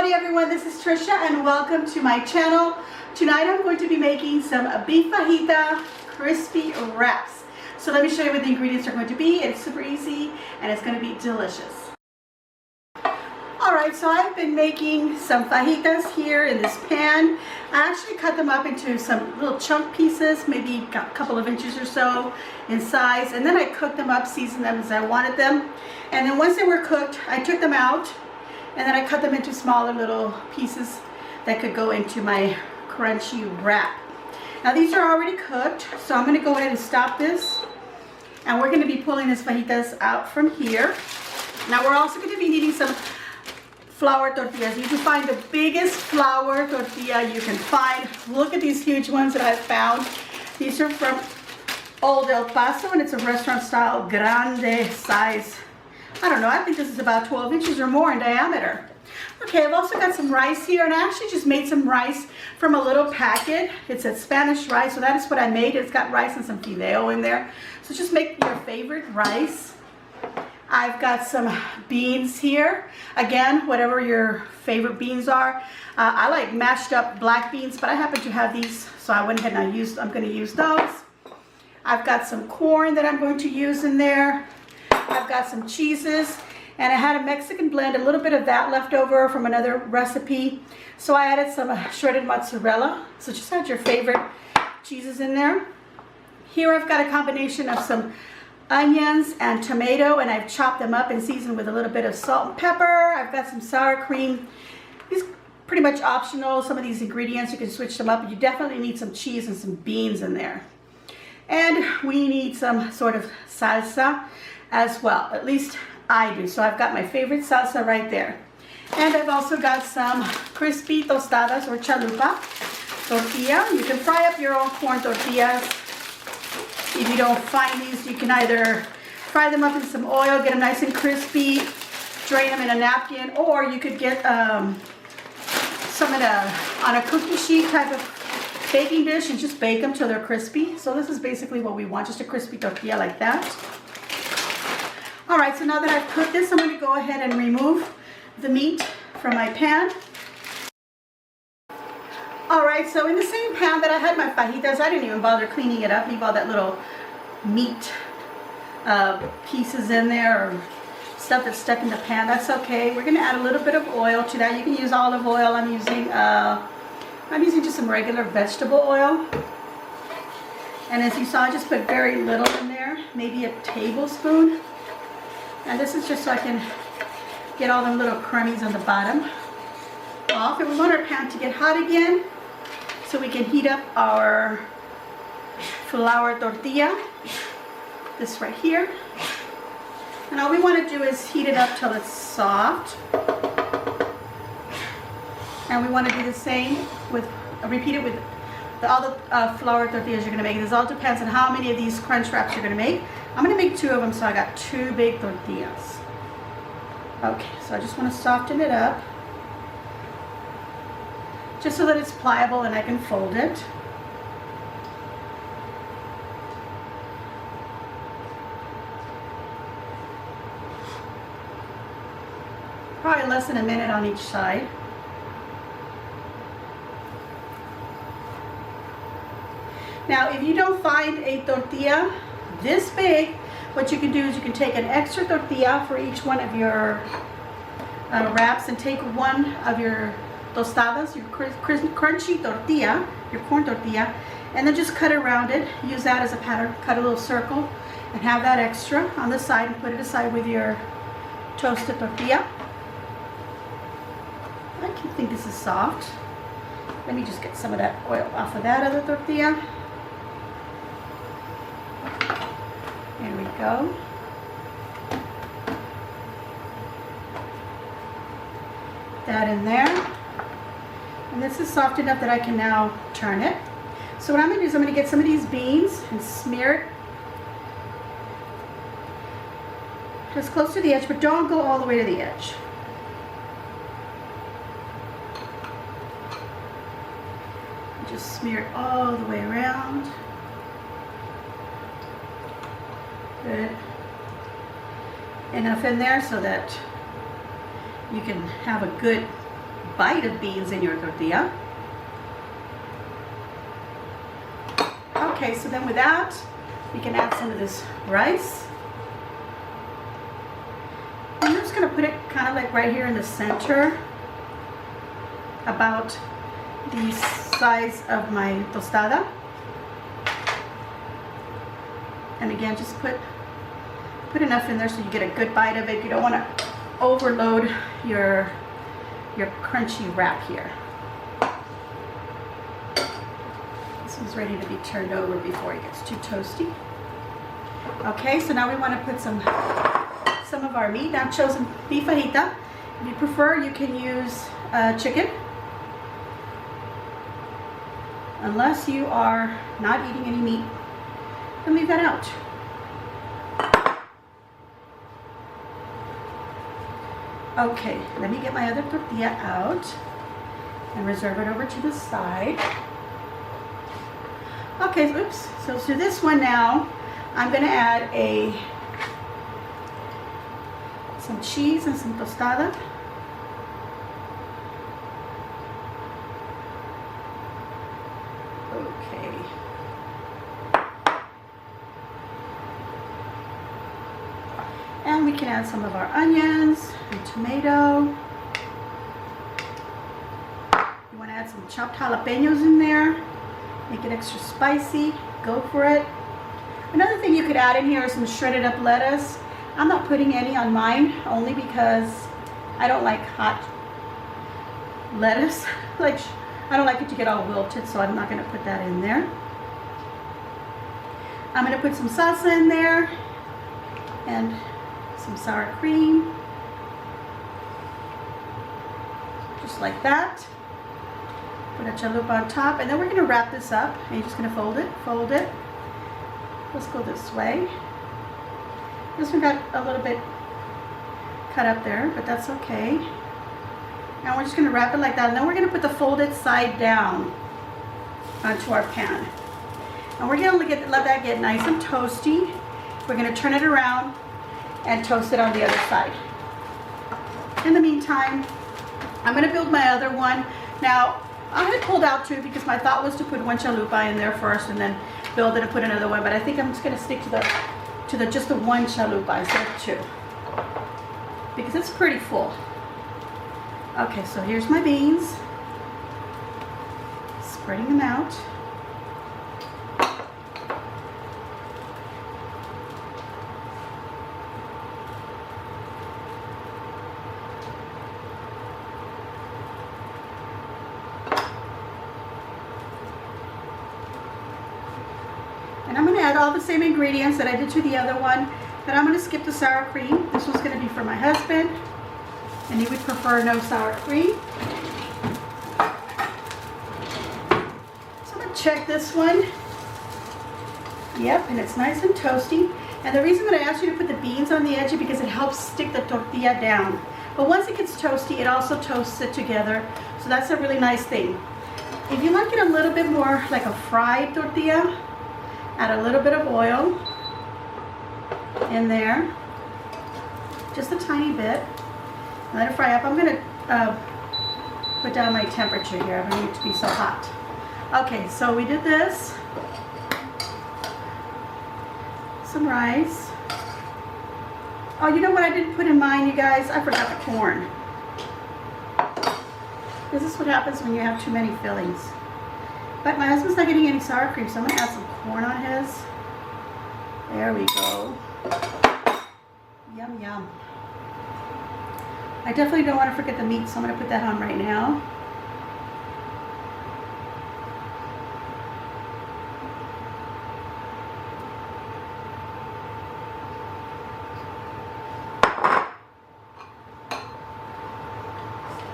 Howdy everyone, this is Tricia and welcome to my channel. Tonight I'm going to be making some beef fajita crispy wraps. So let me show you what the ingredients are going to be. It's super easy and it's going to be delicious. Alright, so I've been making some fajitas here in this pan. I actually cut them up into some little chunk pieces, maybe a couple of inches or so in size, and then I cooked them up, seasoned them as I wanted them. And then once they were cooked, I took them out and then I cut them into smaller little pieces that could go into my crunchy wrap. Now these are already cooked, so I'm going to go ahead and stop this. And we're going to be pulling this fajitas out from here. Now we're also going to be needing some flour tortillas. You can find the biggest flour tortilla you can find. Look at these huge ones that I've found. These are from Old El Paso and it's a restaurant style grande size. I don't know, I think this is about 12 inches or more in diameter. Okay, I've also got some rice here, and I actually just made some rice from a little packet. It's a Spanish rice, so that is what I made. It's got rice and some fideo in there. So just make your favorite rice. I've got some beans here. Again, whatever your favorite beans are. I like mashed up black beans, but I happen to have these, so I went ahead and I'm going to use those. I've got some corn that I'm going to use in there. I've got some cheeses, and I had a Mexican blend, a little bit of that left over from another recipe. So I added some shredded mozzarella. So just add your favorite cheeses in there. Here I've got a combination of some onions and tomato, and I've chopped them up and seasoned with a little bit of salt and pepper. I've got some sour cream. These are pretty much optional. Some of these ingredients, you can switch them up. You definitely need some cheese and some beans in there. And we need some sort of salsa as well, at least I do. So I've got my favorite salsa right there. And I've also got some crispy tostadas or chalupa tortilla. You can fry up your own corn tortillas. If you don't find these, you can either fry them up in some oil, get them nice and crispy, drain them in a napkin, or you could get some on a cookie sheet type of baking dish and just bake them till they're crispy. So this is basically what we want, just a crispy tortilla like that. Alright, so now that I've cooked this, I'm going to go ahead and remove the meat from my pan. Alright, so in the same pan that I had my fajitas, I didn't even bother cleaning it up, leave all that little meat pieces in there or stuff that's stuck in the pan. That's okay. We're going to add a little bit of oil to that. You can use olive oil. I'm using just some regular vegetable oil. And as you saw, I just put very little in there, maybe a tablespoon. And this is just so I can get all the little crummies on the bottom off. And we want our pan to get hot again so we can heat up our flour tortilla, this right here. And all we want to do is heat it up till it's soft. And we want to do the same with, repeat it with all the flour tortillas you're going to make. This all depends on how many of these crunch wraps you're going to make. I'm going to make 2 of them, so I got 2 big tortillas. Okay, so I just want to soften it up, just so that it's pliable and I can fold it. Probably less than a minute on each side. Now, if you don't find a tortilla this big, what you can do is you can take an extra tortilla for each one of your wraps and take one of your tostadas, your crunchy tortilla, your corn tortilla, and then just cut around it. Use that as a pattern, cut a little circle, and have that extra on the side and put it aside with your toasted tortilla. I think this is soft. Let me just get some of that oil off of that other tortilla. There we go. That in there. And this is soft enough that I can now turn it. So what I'm going to do is I'm going to get some of these beans and smear it just close to the edge, but don't go all the way to the edge. Just smear it all the way around. Good. Enough in there so that you can have a good bite of beans in your tortilla. Okay, so then with that, we can add some of this rice. I'm just going to put it kind of like right here in the center, about the size of my tostada. And again, just put enough in there so you get a good bite of it. You don't want to overload your crunchy wrap here. This one's ready to be turned over before it gets too toasty. Okay, so now we want to put some of our meat. I've chosen beef fajita. If you prefer, you can use chicken, unless you are not eating any meat, then leave that out. Okay, let me get my other tortilla out and reserve it over to the side. Okay, oops. So to this one now, I'm going to add some cheese and some tostada. Okay. And we can add some of our onions and tomato. You want to add some chopped jalapenos in there. Make it extra spicy. Go for it. Another thing you could add in here is some shredded up lettuce. I'm not putting any on mine, only because I don't like hot lettuce. I don't like it to get all wilted, so I'm not going to put that in there. I'm going to put some salsa in there and some sour cream, just like that. Put a chalupa on top, and then we're going to wrap this up, and you're just going to fold it. Let's go this way. This one got a little bit cut up there, but that's okay. Now we're just going to wrap it like that, and then we're going to put the folded side down onto our pan. And we're going to let that get nice and toasty. We're going to turn it around and toast it on the other side. In the meantime, I'm going to build my other one. Now, I had pulled out two because my thought was to put one chalupa in there first and then build it and put another one, but I think I'm just going to stick to just the one chalupa instead of two, because it's pretty full. Okay, so here's my beans. Spreading them out. And I'm going to add all the same ingredients that I did to the other one, but I'm going to skip the sour cream. This one's going to be for my husband, and he would prefer no sour cream. So I'm going to check this one. Yep, and it's nice and toasty. And the reason that I asked you to put the beans on the edge is because it helps stick the tortilla down. But once it gets toasty, it also toasts it together. So that's a really nice thing. If you like it a little bit more like a fried tortilla, add a little bit of oil in there, just a tiny bit. Let it fry up. I'm going to put down my temperature here. I don't need it to be so hot. Okay, so we did this. Some rice. Oh, you know what I didn't put in mine, you guys? I forgot the corn. This is what happens when you have too many fillings. But my husband's not getting any sour cream, so I'm going to add some corn on his. There we go. Yum, yum. I definitely don't want to forget the meat, so I'm going to put that on right now.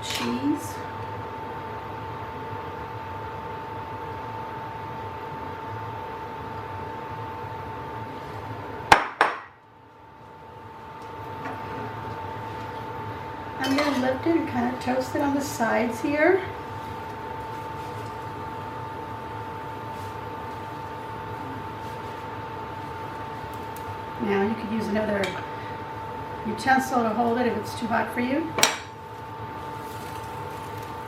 Cheese. I'm going to lift it and kind of toast it on the sides here. Now you could use another utensil to hold it if it's too hot for you.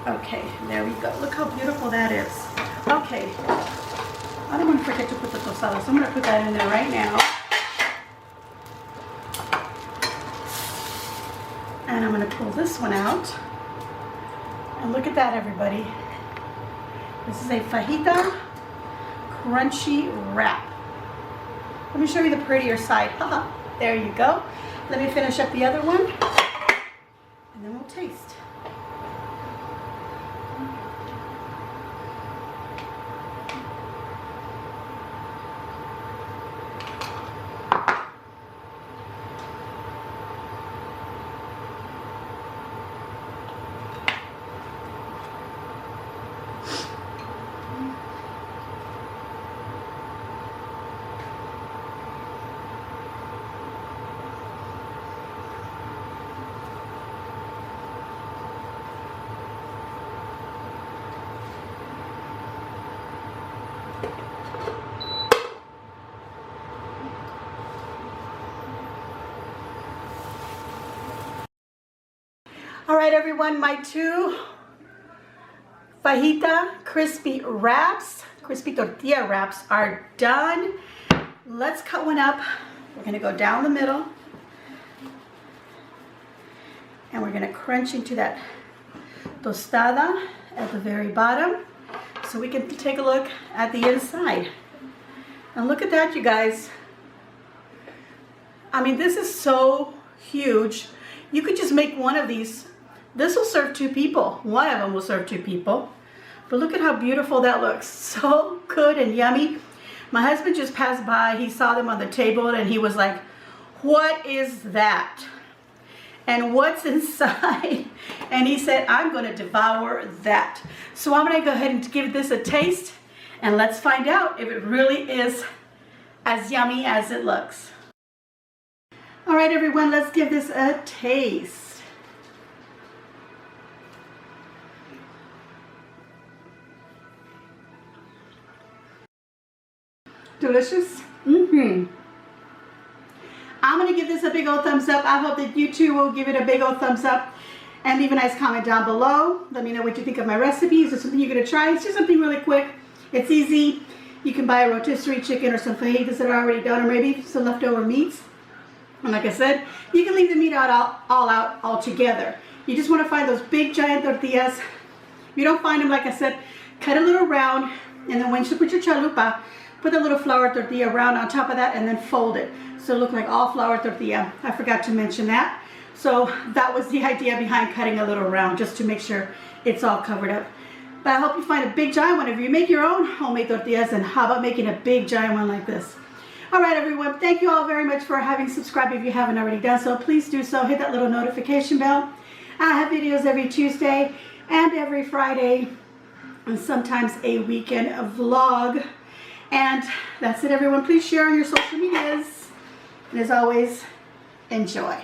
Okay, there we go. Look how beautiful that is. Okay, I don't want to forget to put the tostada, so I'm going to put that in there right now. And I'm going to pull this one out. And look at that, everybody. This is a fajita crunchy wrap. Let me show you the prettier side. Haha, there you go. Let me finish up the other one, and then we'll taste. All right, everyone, my two fajita crispy wraps, crispy tortilla wraps are done. Let's cut one up. We're gonna go down the middle and we're gonna crunch into that tostada at the very bottom so we can take a look at the inside. And look at that, you guys. I mean, this is so huge. You could just make one of these. This will serve two people. One of them will serve two people. But look at how beautiful that looks. So good and yummy. My husband just passed by. He saw them on the table and he was like, what is that? And what's inside? And he said, I'm going to devour that. So I'm going to go ahead and give this a taste. And let's find out if it really is as yummy as it looks. All right, everyone, let's give this a taste. Delicious. I'm going to give this a big old thumbs up. I hope that you too will give it a big old thumbs up and leave a nice comment down below. Let me know what you think of my recipe. Is there something you're going to try? It's just something really quick. It's easy. You can buy a rotisserie chicken or some fajitas that are already done, or maybe some leftover meats. And like I said, you can leave the meat out all together. You just want to find those big giant tortillas. If you don't find them, like I said, cut a little round, and then when you put your chalupa, put a little flour tortilla round on top of that and then fold it. So it look like all flour tortilla. I forgot to mention that. So that was the idea behind cutting a little round, just to make sure it's all covered up. But I hope you find a big giant one. If you make your own homemade tortillas, and how about making a big giant one like this? All right, everyone. Thank you all very much for having subscribed. If you haven't already done so, please do so. Hit that little notification bell. I have videos every Tuesday and every Friday, and sometimes a weekend vlog. And that's it, everyone. Please share on your social medias. And as always, enjoy.